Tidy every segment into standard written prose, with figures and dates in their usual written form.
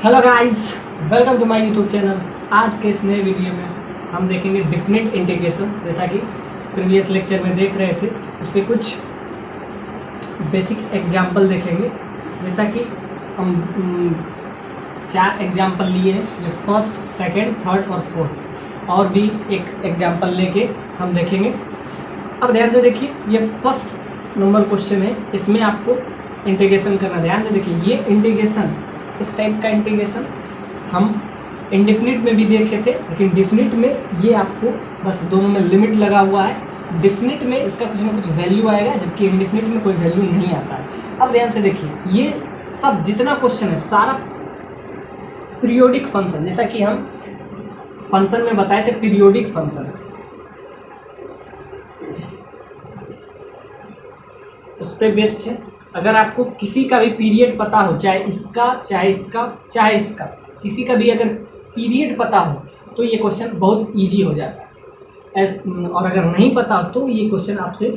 Hello guys, welcome to my YouTube channel. आज के इस नए वीडियो में हम देखेंगे डिफिनिट इंटीग्रेशन। जैसा कि प्रीवियस लेक्चर में देख रहे थे, उसके कुछ बेसिक एग्जाम्पल देखेंगे। जैसा कि हम 4 एग्जाम्पल लिए हैं, ये फर्स्ट, सेकंड, थर्ड और फोर्थ, और भी एक एग्जाम्पल लेके हम देखेंगे। अब ध्यान से देखिए, ये फर्स्ट नंबर क्वेश्चन है, इसमें आपको इंटीग्रेशन करना। ध्यान से देखिए, ये इंटीग्रेशन, इस टाइप का इंटीग्रेशन हम इंडेफिनिट में भी देखे थे, लेकिन डिफिनिट में ये आपको बस दोनों में लिमिट लगा हुआ है। डिफिनिट में इसका कुछ ना कुछ वैल्यू आएगा, जबकि इंडेफिनिट में कोई वैल्यू नहीं आता है। अब ध्यान से देखिए, ये सब जितना क्वेश्चन है सारा पीरियोडिक फंक्शन, जैसा कि हम फंक्शन में बताए थे, पीरियोडिक फंक्शन उस पर बेस्ड है। अगर आपको किसी का भी पीरियड पता हो, चाहे इसका चाहे इसका चाहे इसका, किसी का भी अगर पीरियड पता हो, तो ये क्वेश्चन बहुत इजी हो जाता है। और अगर नहीं पता तो ये क्वेश्चन आपसे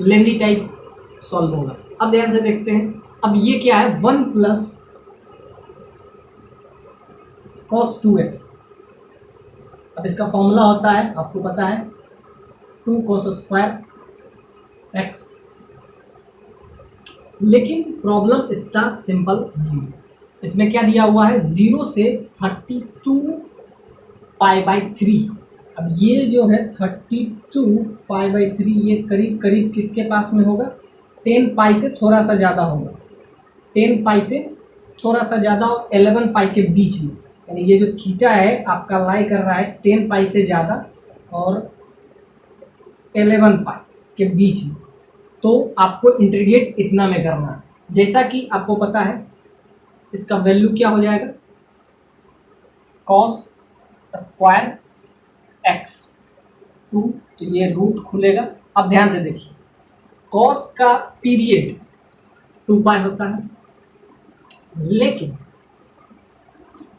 लेंदी टाइप सॉल्व होगा। अब ध्यान से देखते हैं। अब ये क्या है, 1 प्लस cos 2x। अब इसका फॉर्मूला होता है, आपको पता है, 2 cos स्क्वायर x। लेकिन प्रॉब्लम इतना सिंपल नहीं है। इसमें क्या दिया हुआ है, 0 से 32 पाई बाई 3। अब ये जो है 32 पाई बाई 3, ये करीब करीब किसके पास में होगा, 10 पाई से थोड़ा सा ज़्यादा होगा। 10 पाई से थोड़ा सा ज़्यादा और 11 पाई के बीच में, यानी ये जो थीटा है आपका लाई कर रहा है 10 पाई से ज़्यादा और 11 पाई के बीच में। तो आपको इंटीग्रेट इतना में करना है। जैसा कि आपको पता है, इसका वैल्यू क्या हो जाएगा, cos स्क्वायर x 2, तो ये रूट खुलेगा। अब ध्यान से देखिए, cos का पीरियड 2 पाई होता है, लेकिन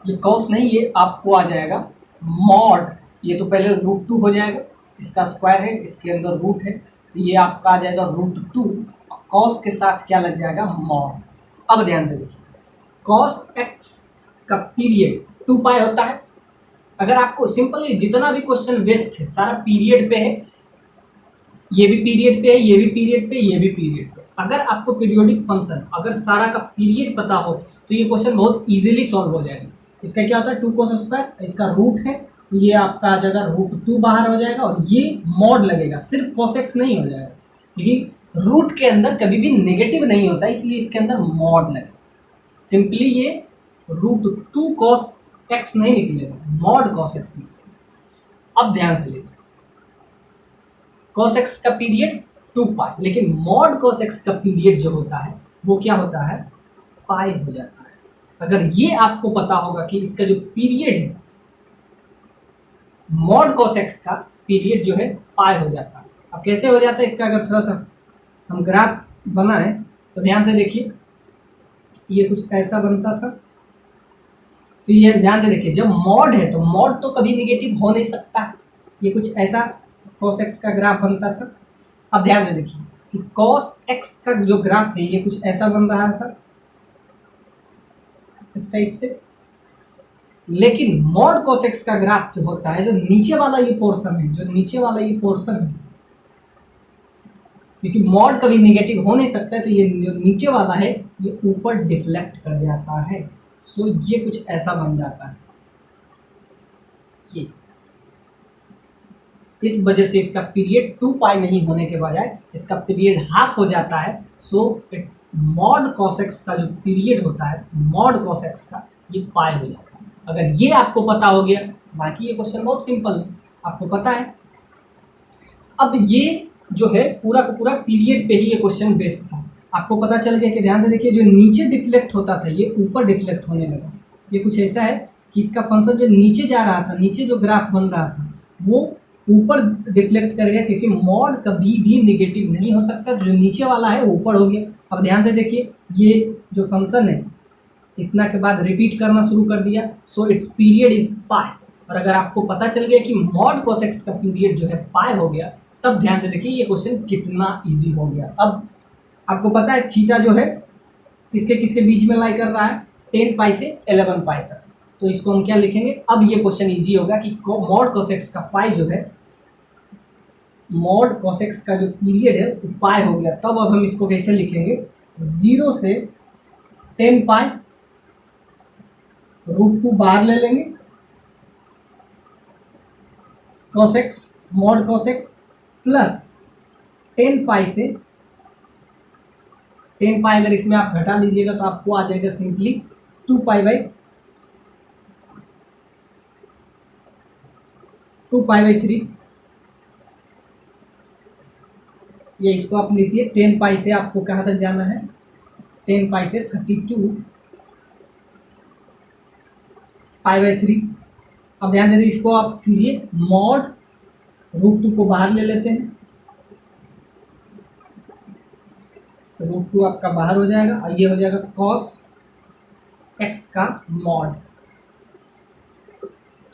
ये cos नहीं, ये आपको आ जाएगा मॉड। ये तो पहले √2 हो जाएगा, इसका स्क्वायर है, इसके अंदर रूट है, तो ये आपका आ जाएगा √2। cos के साथ क्या लग जाएगा, मॉड। अब ध्यान से देखिए, cos x का पीरियड 2 पाई होता है। अगर आपको सिंपली जितना भी क्वेश्चन वेस्ट है सारा पीरियड पे है, ये भी पीरियड पे है, ये भी पीरियड पे, ये भी पीरियड पे। अगर आपको पीरियोडिक फंक्शन अगर सारा का पीरियड पता हो, तो ये क्वेश्चन बहुत इजीली सॉल्व हो जाएगा। इसका क्या होता है, 2 cos स्क्वायर, इसका रूट है, तो ये आपका आ जाएगा √2 बाहर हो जाएगा, और ये मॉड लगेगा, सिर्फ cos x नहीं हो जाएगा, क्योंकि रूट के अंदर कभी भी नेगेटिव नहीं होता, इसलिए इसके अंदर मॉड लगेगा। सिंपली ये √2 cos x नहीं निकलेगा, मॉड cos x निकलेगा। अब ध्यान से देखिए, cos x का पीरियड 2 पाई, लेकिन मॉड cos x का पीरियड जो होता है वो क्या होता है, पाई हो जाता है। अगर ये आपको पता होगा कि इसका जो पीरियड है, मॉड cos x का पीरियड जो है पाई हो जाता है। अब कैसे हो जाता है इसका, अगर थोड़ा सा हम ग्राफ बनाएं तो ध्यान से देखिए, ये कुछ ऐसा बनता था। तो ये ध्यान से देखिए, जब मॉड है तो मॉड तो कभी निगेटिव हो नहीं सकता। ये कुछ ऐसा cos x का ग्राफ बनता था। अब ध्यान से देखिए कि cos x का जो ग्राफ है ये कुछ ऐसा बन रहा था, इस टाइप से। लेकिन मॉड cos x का ग्राफ जो होता है, जो नीचे वाला ये पोर्शन है, जो नीचे वाला ये पोर्शन है, क्योंकि मॉड कभी नेगेटिव हो नहीं सकता है, तो ये जो नीचे वाला है ये ऊपर डिफ्लेक्ट कर जाता है। सो ये कुछ ऐसा बन जाता है। ये इस वजह से इसका पीरियड 2 पाई नहीं होने के बजाय इसका पीरियड हाफ हो जाता है। So it's mod cos x का जो पीरियड होता है, मॉड cos x का, ये पाई हो जाता है। अगर ये आपको पता हो गया, बाकी ये क्वेश्चन बहुत सिंपल है, आपको पता है। अब ये जो है पूरा का पूरा पीरियड पे ही ये क्वेश्चन बेस्ड था। आपको पता चल गया कि ध्यान से देखिए, जो नीचे डिफ्लेक्ट होता था ये ऊपर डिफ्लेक्ट होने लगा। ये कुछ ऐसा है कि इसका फंक्शन जो नीचे जा रहा था, नीचे जो ग्राफ बन रहा था, वो ऊपर डिफ्लेक्ट कर गया, क्योंकि मॉड कभी भी नेगेटिव नहीं हो सकता। जो नीचे वाला है वो ऊपर हो गया। अब ध्यान से देखिए, ये जो फंक्शन है इतना के बाद रिपीट करना शुरू कर दिया। So it's period is pi. और अगर आपको पता चल गया कि मॉड cos x का पीरियड जो है पाई हो गया, तब ध्यान से देखिए ये क्वेश्चन कितना इजी हो गया। अब आपको पता है थीटा जो है किसके किसके बीच में लाई कर रहा है, 10 पाई से 11 पाई तक। तो इसको हम क्या लिखेंगे, अब ये क्वेश्चन इजी होगा कि मॉड कोसेक्स का पाई जो है, मॉड कोसेक्स का जो पीरियड है वो पाई हो गया। तब अब हम इसको कैसे लिखेंगे, 0 से 10 पाई, √2 बाहर ले लेंगे, कोसेक्स मॉड कोसेक्स प्लस 10 पाई से 10 पाई, अगर इसमें आप घटा लीजिएगा तो आपको आ जाएगा सिंपली 2 पाई बाई 3। ये इसको आप लीजिए, 10 पाई से आपको कहाँ तक जाना है, 10 पाई से 32 पाई बाई 3। अब ध्यान दीजिए, इसको आप कीजिए मॉड, √2 को बाहर ले लेते हैं, तो √2 आपका बाहर हो जाएगा और ये हो जाएगा cos x का मॉड।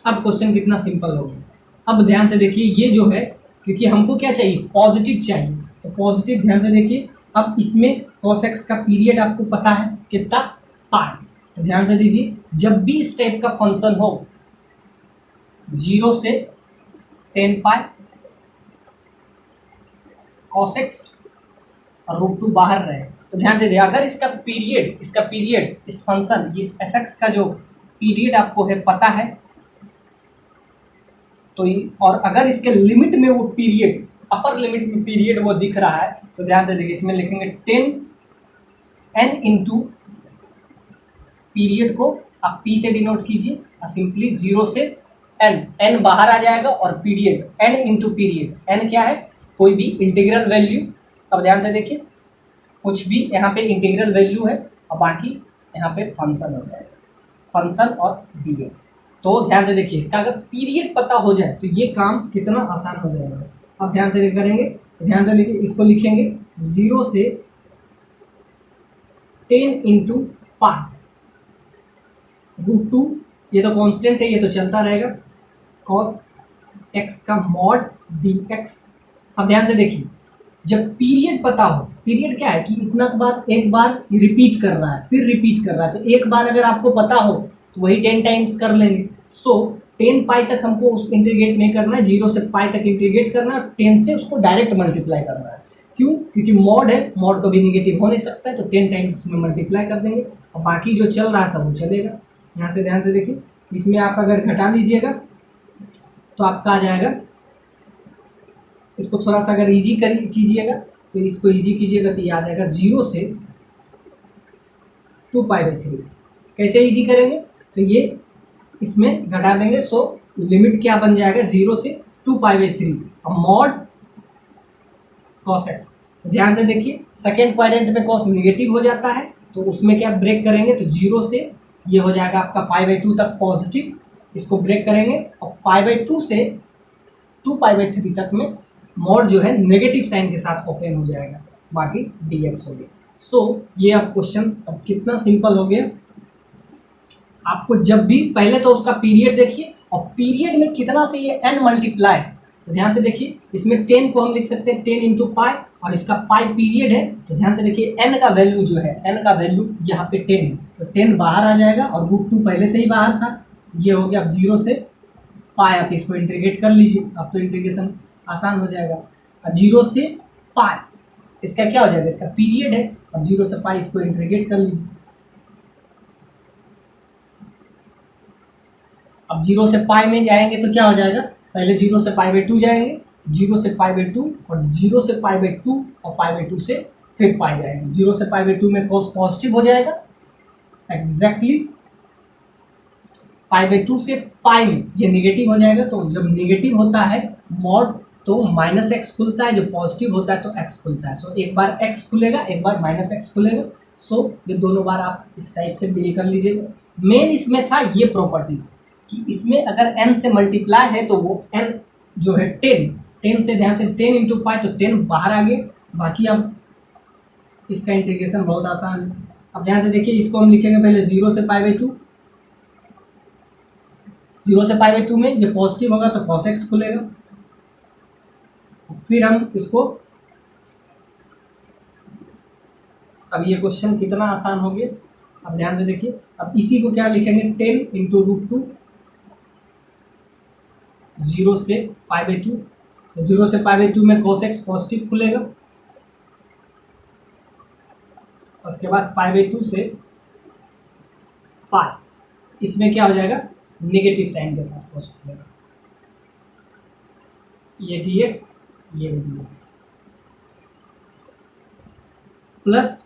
अब क्वेश्चन कितना सिंपल हो गया। अब ध्यान से देखिए, ये जो है, क्योंकि हमको क्या चाहिए, पॉजिटिव चाहिए, तो पॉजिटिव, ध्यान से देखिए, अब इसमें cos x का पीरियड आपको पता है कितना, पाई। तो ध्यान से दीजिए, जब भी इस टाइप का फंक्शन हो, 0 से 10 पाई cos x और √2 बाहर रहे, तो ध्यान से देखिए, अगर इसका पीरियड इस फंक्शन, इस fx का जो पीरियड आपको है पता है, तो और अगर इसके लिमिट में वो पीरियड, अपर लिमिट में पीरियड वो दिख रहा है, तो ध्यान से देखिए, इसमें लिखेंगे 10n इंटू पीरियड को आप p से डिनोट कीजिए और सिंपली 0 से n बाहर आ जाएगा और period n into period, n क्या है, कोई भी इंटीग्रल वैल्यू। अब ध्यान से देखिए, कुछ भी यहाँ पे इंटीग्रल वैल्यू है और बाकी यहाँ पे फंक्शन हो जाएगा, फंक्शन और dx। तो ध्यान से देखिए, इसका अगर पीरियड पता हो जाए तो ये काम कितना आसान हो जाएगा। अब ध्यान से करेंगे, ध्यान से देखिए, इसको लिखेंगे 0 से 10 इंटू पाई √2, ये तो कांस्टेंट है, ये तो चलता रहेगा, cos x का मॉड dx। अब ध्यान से देखिए, जब पीरियड पता हो, पीरियड क्या है कि इतना बार, एक बार रिपीट कर रहा है, फिर रिपीट कर रहा है, तो एक बार अगर आपको पता हो तो वही 10 टाइम्स कर लेंगे। सो 10 पाई तक हमको उस इंटीग्रेट नहीं करना है, 0 से पाई तक इंटीग्रेट करना है, 10 से उसको डायरेक्ट मल्टीप्लाई करना है। क्यों, क्योंकि मॉड है, मॉड कभी निगेटिव हो नहीं सकता है, तो 10 टाइम्स में मल्टीप्लाई कर देंगे और बाकी जो चल रहा था वो चलेगा। यहाँ से ध्यान से देखिए, इसमें आप अगर घटा लीजिएगा तो आपका आ जाएगा, इसको थोड़ा सा अगर इजी कीजिएगा, तो इसको इजी कीजिएगा तो ये आ जाएगा 0 से 2 पाई बाई 3। कैसे इजी करेंगे, तो ये इसमें घटा देंगे, सो लिमिट क्या बन जाएगा, 0 से 2 पाई बाई 3 और मॉड cos x। ध्यान से देखिए, सेकेंड क्वाड्रेंट में cos निगेटिव हो जाता है, तो उसमें क्या ब्रेक करेंगे, तो 0 से ये हो जाएगा आपका पाई बाई 2 तक पॉजिटिव, इसको ब्रेक करेंगे और पाई बाई 2 से 2 पाई बाई 3 तक में मॉड जो है नेगेटिव साइन के साथ ओपन हो जाएगा, बाकी dx हो गया। सो ये अब क्वेश्चन अब कितना सिंपल हो गया। आपको जब भी, पहले तो उसका पीरियड देखिए और पीरियड में कितना से ये n मल्टीप्लाई, तो ध्यान से देखिए, इसमें 10 को हम लिख सकते हैं 10 इंटू पाई और इसका पाई पीरियड है, तो ध्यान से देखिए n का वैल्यू जो है, n का वैल्यू यहाँ पे 10 है, तो 10 बाहर आ जाएगा और √2 पहले से ही बाहर था, ये हो गया। अब 0 से पाई, आप इसको इंटीग्रेट कर लीजिए, अब तो इंटीग्रेशन आसान हो जाएगा। अब 0 से पाई, इसका क्या हो जाएगा, इसका पीरियड है, अब 0 से पाई इसको इंटीग्रेट कर लीजिए। अब 0 से पाई में जाएंगे तो क्या हो जाएगा, पहले 0 से पाई बाई 2 जाएंगे, 0 से पाई बाई 2 और 0 से पाई बाई 2 और पाई बाई 2 से फिर पाई जाएंगे। 0 से पाई बाई 2 में cos पॉजिटिव हो जाएगा, एग्जैक्टली पाई बाई 2 से पाई में ये निगेटिव हो जाएगा, तो जब निगेटिव होता है मॉड तो माइनस एक्स खुलता है, जब पॉजिटिव होता है तो एक्स खुलता है। सो एक बार एक्स खुलेगा, एक बार माइनस एक्स खुलेगा। सो ये दोनों बार आप इस टाइप से डील कर लीजिएगा। मेन इसमें था ये प्रॉपर्टीज कि इसमें अगर n से मल्टीप्लाई है तो वो n जो है 10 से, ध्यान से 10 इंटू पाई, तो 10 बाहर आ गए, बाकी अब इसका इंटीग्रेशन बहुत आसान है। अब ध्यान से देखिए, इसको हम लिखेंगे पहले 0 से पाई बाई 2, 0 से पाई बाई 2 में ये पॉजिटिव होगा तो cos x खुलेगा, फिर हम इसको, अब ये क्वेश्चन कितना आसान हो गया। अब ध्यान से देखिए, अब इसी को क्या लिखेंगे, 10 इंटू रूट टू, 0 से π/2, 0 से π/2 में cos x पॉजिटिव खुलेगा, उसके बाद π/2 से पाई, इसमें क्या हो जाएगा, नेगेटिव साइन के साथ cos खुलेगा, ये dx, ये भी dx, प्लस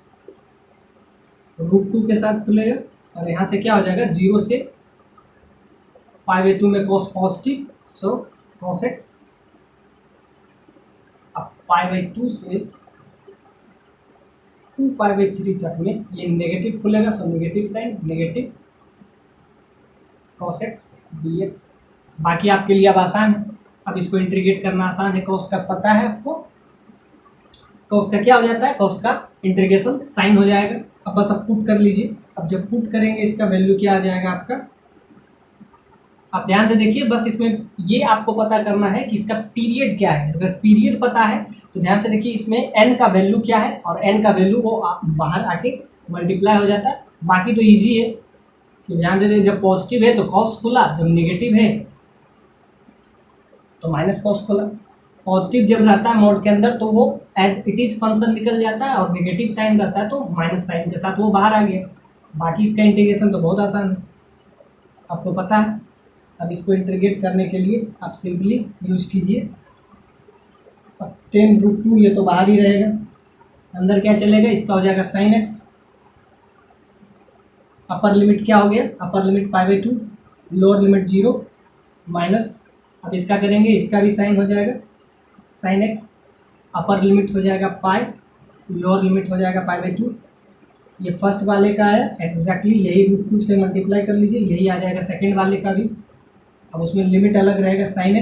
√2 के साथ खुलेगा, और यहाँ से क्या हो जाएगा, 0 से π/2 में cos पॉजिटिव, सो cos x, अब π/2 से 2π/3 तक में ये नेगेटिव खुलेगा, so negative sine, negative cos x dx। बाकी आपके लिए अब आसान है, अब इसको इंटीग्रेट करना आसान है, cos का पता है आपको, cos का क्या हो जाता है, cos का इंटीग्रेशन साइन हो जाएगा। अब बस अब पुट कर लीजिए, अब जब पुट करेंगे इसका वैल्यू क्या आ जाएगा आपका, आप ध्यान से देखिए, बस इसमें ये आपको पता करना है कि इसका पीरियड क्या है। अगर पीरियड पता है तो ध्यान से देखिए, इसमें n का वैल्यू क्या है, और n का वैल्यू वो बाहर आके मल्टीप्लाई हो जाता है। बाकी तो इजी है कि ध्यान से देखिए, जब पॉजिटिव है तो cos खुला, जब नेगेटिव है तो माइनस cos खुला। पॉजिटिव जब रहता है मोड के अंदर तो वो एज इट इज फंक्शन निकल जाता है, और नेगेटिव साइन रहता है तो माइनस साइन के साथ वो बाहर आ गया। बाकी इसका इंटीग्रेशन तो बहुत आसान है, आपको पता है। अब इसको इंटीग्रेट करने के लिए आप सिंपली यूज कीजिए, अब 10√2 ये तो बाहर ही रहेगा, अंदर क्या चलेगा, इसका हो जाएगा sin x, अपर लिमिट क्या हो गया, upper limit π/2, lower limit 0, minus, अब इसका करेंगे, इसका भी साइन हो जाएगा sin x, अपर लिमिट हो जाएगा पाई, लोअर लिमिट हो जाएगा π/2। ये फर्स्ट वाले का है एग्जैक्टली यही √2 से मल्टीप्लाई कर लीजिए, यही आ जाएगा सेकेंड वाले का भी। अब उसमें लिमिट अलग रहेगा sin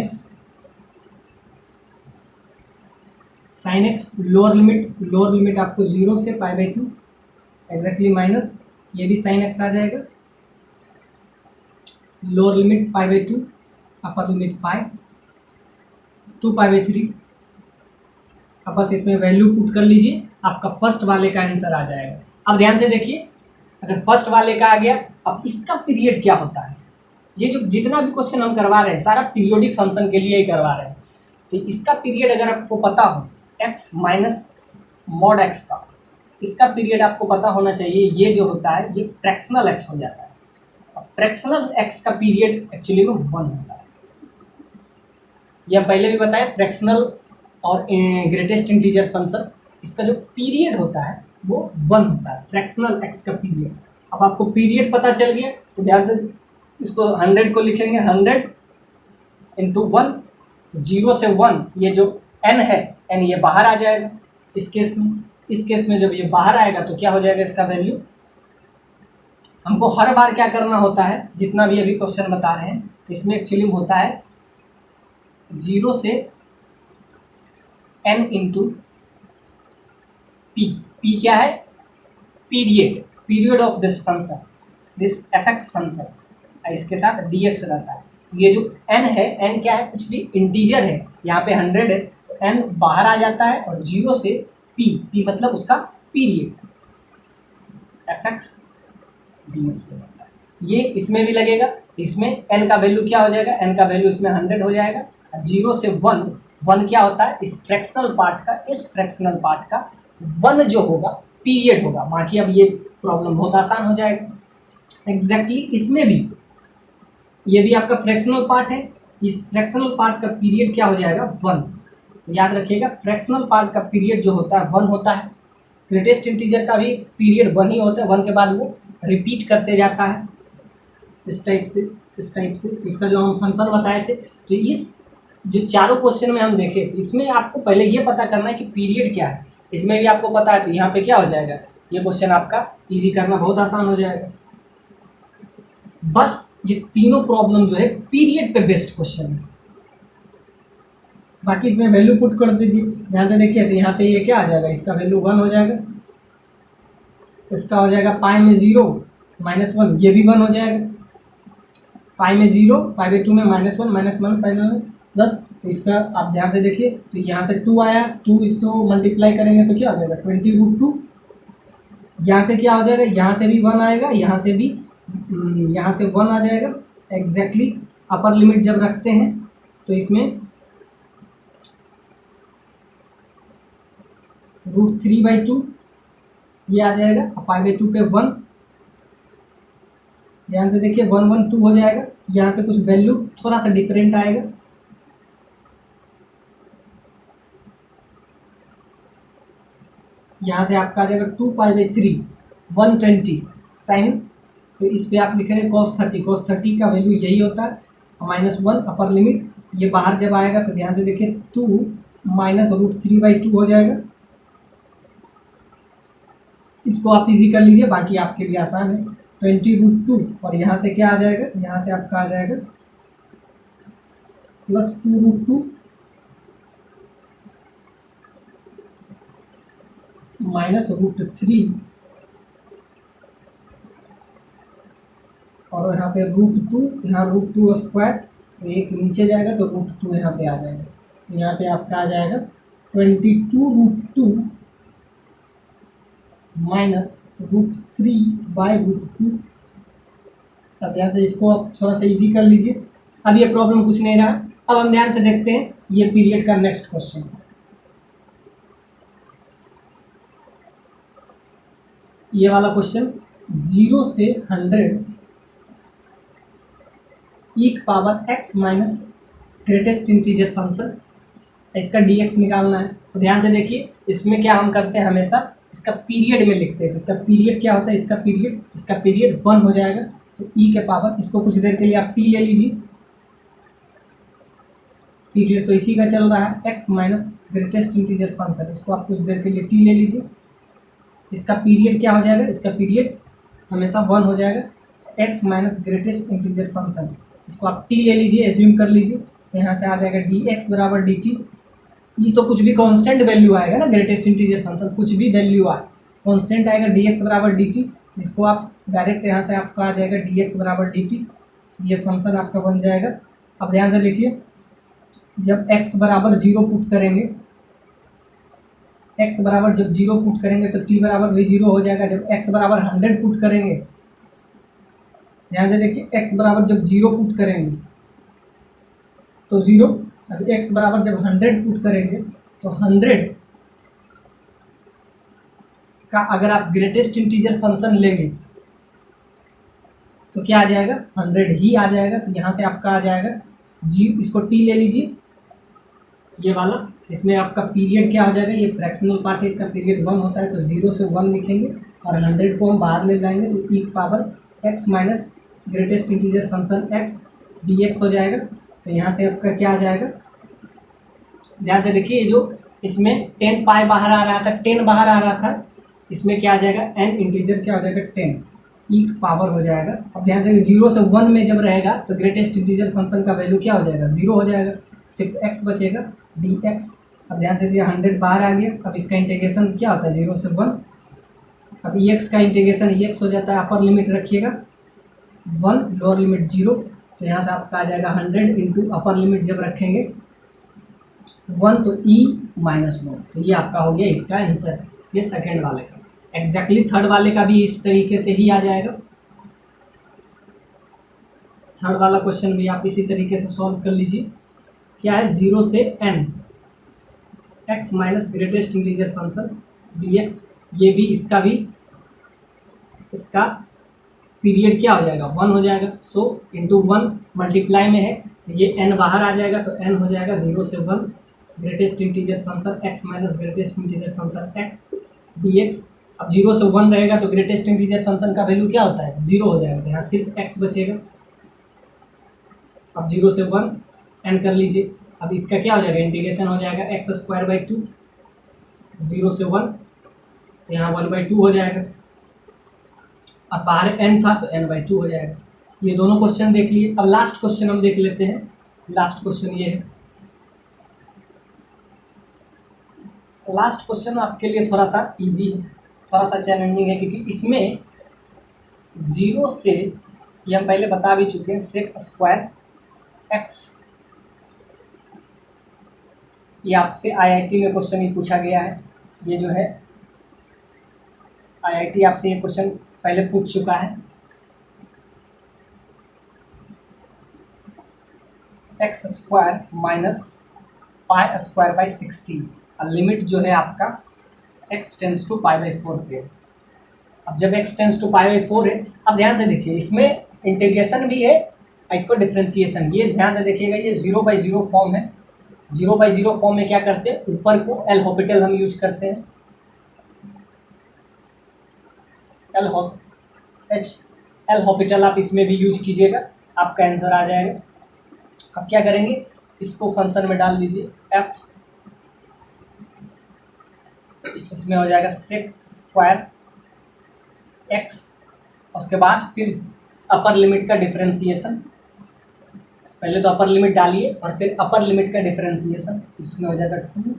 x, लोअर लिमिट आपको 0 से π/2 एग्जैक्टली, माइनस ये भी sin x आ जाएगा, लोअर लिमिट π/2, अपर लिमिट पाई, 2π/3। अब बस इसमें वैल्यू पुट कर लीजिए, आपका फर्स्ट वाले का आंसर आ जाएगा। अब ध्यान से देखिए, अगर फर्स्ट वाले का आ गया, अब इसका पीरियड क्या होता है, ये जो जितना भी क्वेश्चन हम करवा रहे हैं सारा पीरियोडिक फंक्शन के लिए ही करवा रहे हैं, तो इसका पीरियड अगर आपको पता हो x माइनस मॉड x का, इसका पीरियड आपको पता होना चाहिए। ये जो होता है ये फ्रैक्शनल x हो जाता है, अब फ्रैक्शनल x का पीरियड एक्चुअली में 1 होता है। यह पहले भी बताया, फ्रैक्शनल और ग्रेटेस्ट इंटीजर फंक्शन, इसका जो पीरियड होता है वो 1 होता है, फ्रैक्शनल x का पीरियड। अब आपको पीरियड पता चल गया तो ध्यान से इसको 100 को लिखेंगे, 100 इंटू 1, 0 से 1, ये जो n है, n ये बाहर आ जाएगा इस केस में। इस केस में जब ये बाहर आएगा तो क्या हो जाएगा इसका वैल्यू। हमको हर बार क्या करना होता है, जितना भी अभी क्वेश्चन बता रहे हैं इसमें एक्चुअली होता है 0 से n इंटू p क्या है, period of this function, this fx function, इसके साथ dx रहता है। तो ये जो n है, n क्या है, कुछ भी इंटीजर है, यहाँ पे 100 है तो n बाहर आ जाता है, और 0 से p मतलब उसका पीरियड, fx dx हो जाता है। ये इसमें भी लगेगा, तो इसमें n का वैल्यू क्या हो जाएगा, n का वैल्यू इसमें 100 हो जाएगा। 0 से 1 क्या होता है, इस फ्रैक्शनल पार्ट का 1 जो होगा पीरियड होगा। बाकी अब ये प्रॉब्लम बहुत आसान हो जाएगा। एग्जैक्टली इसमें भी, ये भी आपका फ्रैक्शनल पार्ट है, इस फ्रैक्शनल पार्ट का पीरियड क्या हो जाएगा, 1। याद रखिएगा, फ्रैक्शनल पार्ट का पीरियड जो होता है 1 होता है। ग्रेटेस्ट इंटीजर का भी पीरियड 1 ही होता है, 1 के बाद वो रिपीट करते जाता है इस टाइप से। तो इसका जो हम फंक्शन बताए थे, तो इस जो चारों क्वेश्चन में हम देखे तो इसमें आपको पहले ये पता करना है कि पीरियड क्या है। इसमें भी आपको पता है तो यहाँ पे क्या हो जाएगा, ये क्वेश्चन आपका इजी करना बहुत आसान हो जाएगा। बस ये तीनों प्रॉब्लम जो है पीरियड पे बेस्ड क्वेश्चन है। बाकी इसमें वैल्यू पुट कर दीजिए, ध्यान से देखिए, तो यहाँ पे ये क्या आ जाएगा, इसका वैल्यू 1 हो जाएगा, इसका हो जाएगा पाई में 0 -1, ये भी 1 हो जाएगा, पाई में 0, π/2 में -1 पाई में 10। तो इसका आप ध्यान से देखिए, तो यहाँ से 2 आया, 2 इसको मल्टीप्लाई करेंगे तो क्या हो जाएगा, 20√2 यहाँ से क्या हो जाएगा, यहाँ से भी 1 आएगा, यहाँ से भी, यहाँ से 1 आ जाएगा एग्जैक्टली। अपर लिमिट जब रखते हैं तो इसमें √3/2 ये आ जाएगा, पाई/2 पे 1, ध्यान से देखिए 112 हो जाएगा। यहाँ से कुछ वैल्यू थोड़ा सा डिफरेंट आएगा, यहाँ से आपका आ जाएगा 2π/3 120 साइन, तो इस पे आप लिख रहे हैं cos 30 का वैल्यू यही होता है -1 अपर लिमिट। ये बाहर जब आएगा तो ध्यान से देखिए 2 माइनस √3/2 हो जाएगा। इसको आप इजी कर लीजिए, बाकी आपके लिए आसान है। 20√2 और यहाँ से क्या आ जाएगा, यहाँ से आपका आ जाएगा +2√2 माइनस √3 और यहाँ पे √2, यहाँ √2² तो एक नीचे जाएगा तो √2 यहाँ पे आ जाएगा, तो यहाँ पे आपका आ जाएगा 22√2 माइनस √3/√2। अब ध्यान से इसको आप थोड़ा सा इजी कर लीजिए। अब ये प्रॉब्लम कुछ नहीं रहा। अब हम ध्यान से देखते हैं ये पीरियड का नेक्स्ट क्वेश्चन। ये वाला क्वेश्चन 0 से 100 e⁻x minus greatest integer function, इसका dx निकालना है। तो ध्यान से देखिए, इसमें क्या हम करते हैं, हमेशा इसका पीरियड में लिखते हैं। तो इसका पीरियड क्या होता है, इसका पीरियड 1 हो जाएगा। तो e के पावर, इसको कुछ देर के लिए आप t ले लीजिए, पीरियड तो इसी का चल रहा है x minus greatest integer function, इसको आप कुछ देर के लिए t ले लीजिए। इसका पीरियड क्या हो जाएगा, इसका पीरियड हमेशा 1 हो जाएगा, x minus greatest integer function, इसको आप t ले लीजिए, एज्यूम कर लीजिए। यहाँ से आ जाएगा dx बराबर dt। ये तो कुछ भी कांस्टेंट वैल्यू आएगा ना, ग्रेटेस्ट इंटीजर फंक्शन कुछ भी वैल्यू आए कांस्टेंट आएगा, dx बराबर dt। इसको आप डायरेक्ट यहाँ से आपका आ जाएगा dx बराबर dt, ये फंक्शन आपका बन जाएगा। अब ध्यान से लिखिए, जब x बराबर 0 पुट करेंगे, x बराबर जब 0 पुट करेंगे तो t बराबर भी 0 हो जाएगा। जब x बराबर 100 पुट करेंगे, ध्यान से देखिए, x बराबर जब 0 पुट करेंगे तो 0, x बराबर जब 100 पुट करेंगे तो 100 का अगर आप ग्रेटेस्ट इंटीजर फंक्शन लेंगे तो क्या आ जाएगा, 100 ही आ जाएगा। तो यहाँ से आपका आ जाएगा जी, इसको t ले लीजिए ये वाला, इसमें आपका पीरियड क्या हो जाएगा, ये फ्रैक्शनल पार्ट है, इसका पीरियड 1 होता है तो 0 से 1 लिखेंगे और 100 को हम बाहर ले जाएंगे तो e⁻x minus greatest integer function x dx हो जाएगा। तो यहाँ से आपका क्या आ जाएगा, ध्यान से देखिए, जो इसमें 10 पाई बाहर आ रहा था, 10 बाहर आ रहा था, इसमें क्या आ जाएगा, n इंटीजर क्या हो जाएगा 10 e⁻ हो जाएगा। अब ध्यान से 0 से 1 में जब रहेगा तो ग्रेटेस्ट इंटीजर फंक्शन का वैल्यू क्या हो जाएगा, 0 हो जाएगा, सिर्फ x बचेगा dx। अब ध्यान से दिया 100 बाहर आ गया, अब इसका इंटीग्रेशन क्या होता है 0 से 1, अब x का इंटीग्रेशन x हो जाता है, अपर लिमिट रखिएगा 1, लोअर लिमिट 0, तो यहाँ से आपका आ जाएगा 100 इंटू अपर लिमिट जब रखेंगे 1 तो e-1, तो ये आपका हो गया इसका आंसर, ये सेकेंड वाले का। एग्जैक्टली थर्ड वाले का भी इस तरीके से ही आ जाएगा। थर्ड वाला क्वेश्चन भी आप इसी तरीके से सॉल्व कर लीजिए। क्या है, 0 से n x minus greatest integer function dx, ये भी इसका पीरियड क्या हो जाएगा, 1 हो जाएगा। सो इंटू 1 मल्टीप्लाई में है तो ये n बाहर आ जाएगा तो n हो जाएगा 0 से 1 greatest integer function x minus greatest integer function x dx। अब 0 से 1 रहेगा तो ग्रेटेस्ट इंटीजर फंक्शन का वैल्यू क्या होता है, 0 हो जाएगा, तो यहाँ सिर्फ x बचेगा। अब 0 से 1 n कर लीजिए, अब इसका क्या हो जाएगा, इंटीग्रेशन हो जाएगा x² 2, 0 से 1, तो यहाँ 1/2 हो जाएगा। अब बाहर n था तो n/2 हो जाएगा। ये दोनों क्वेश्चन देख लिए। अब लास्ट क्वेश्चन हम देख लेते हैं। लास्ट क्वेश्चन ये है, लास्ट क्वेश्चन आपके लिए थोड़ा सा इजी है, थोड़ा सा चैलेंजिंग है, क्योंकि इसमें 0 से, ये हम पहले बता भी चुके हैं, sec²x, ये आपसे IIT में क्वेश्चन ही पूछा गया है। ये जो है IIT आपसे ये क्वेश्चन पहले पूछ चुका है। X square minus pi square by 16, limit जो है आपका x tends to pi by 4 पे। अब जब x tends to pi by 4 है, अब ध्यान से देखिए इसमें इंटीग्रेशन भी है, इसको डिफ्रेंसिएशन भी है। ध्यान से देखिएगा, ये 0/0 फॉर्म है। 0/0 फॉर्म में क्या करते हैं, ऊपर को एल हॉपिटल हम यूज करते हैं, एल हॉपिटल आप इसमें भी यूज कीजिएगा, आपका आंसर आ जाएगा। अब क्या करेंगे, इसको फंक्शन में डाल दीजिए f, इसमें हो जाएगा सेक स्क्वायर x, उसके बाद फिर अपर लिमिट का डिफरेंशिएशन, पहले तो अपर लिमिट डालिए और फिर अपर लिमिट का डिफरेंशिएशन, इसमें हो जाएगा 2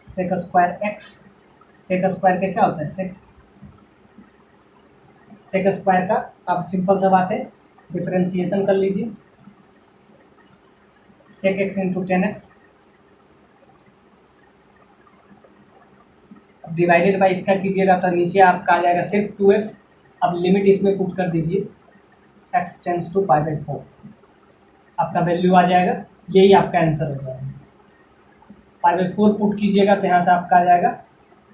sec square x। Sec square का क्या होता है, सेक स्क्वायर का, अब सिंपल सा बात है, डिफरेंशिएशन कर लीजिए, सेक x इंटू 10x, अब डिवाइडेड बाई इसका कीजिएगा तो नीचे आपका आ जाएगा सिर्फ 2x। अब लिमिट इसमें पुट कर दीजिए, x tends to pi by 4, आपका वैल्यू आ जाएगा, यही आपका आंसर हो जाएगा। पाई बाई 4 पुट कीजिएगा तो यहाँ से आपका आ जाएगा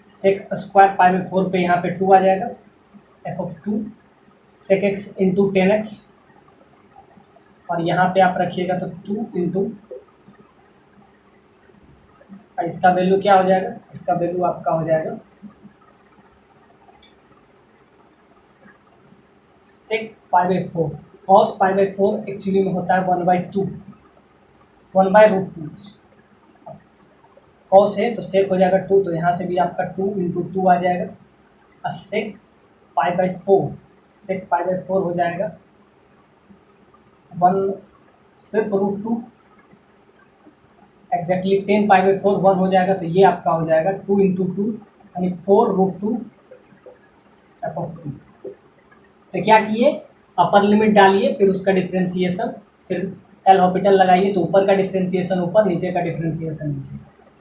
सेक स्क्वायर पाई बाई 4 पे यहाँ पे 2 आ जाएगा, f of 2 sec x into 10x, और यहाँ पे आप रखिएगा तो 2 इंटू, इसका वैल्यू क्या हो जाएगा, इसका वैल्यू आपका हो जाएगा sec pi by 4, cos pi by 4 actually में होता है 1/2, 1/√2। कॉस है तो सेक हो जाएगा 2, तो यहाँ से भी आपका 2 इंटू 2 आ जाएगा, और सेक pi by 4, sec pi by 4 हो जाएगा 1 सिर्फ √2, एग्जैक्टली 10 पाई बाई 4 1 हो जाएगा, तो ये आपका हो जाएगा 2 इंटू 2 यानी 4√2 एफ ऑफ 2। तो क्या किए, अपर लिमिट डालिए, फिर उसका डिफरेंशिएशन, फिर एल हॉपिटल लगाइए, तो ऊपर का डिफरेंशिएशन ऊपर, नीचे का डिफरेंशिएशन नीचे।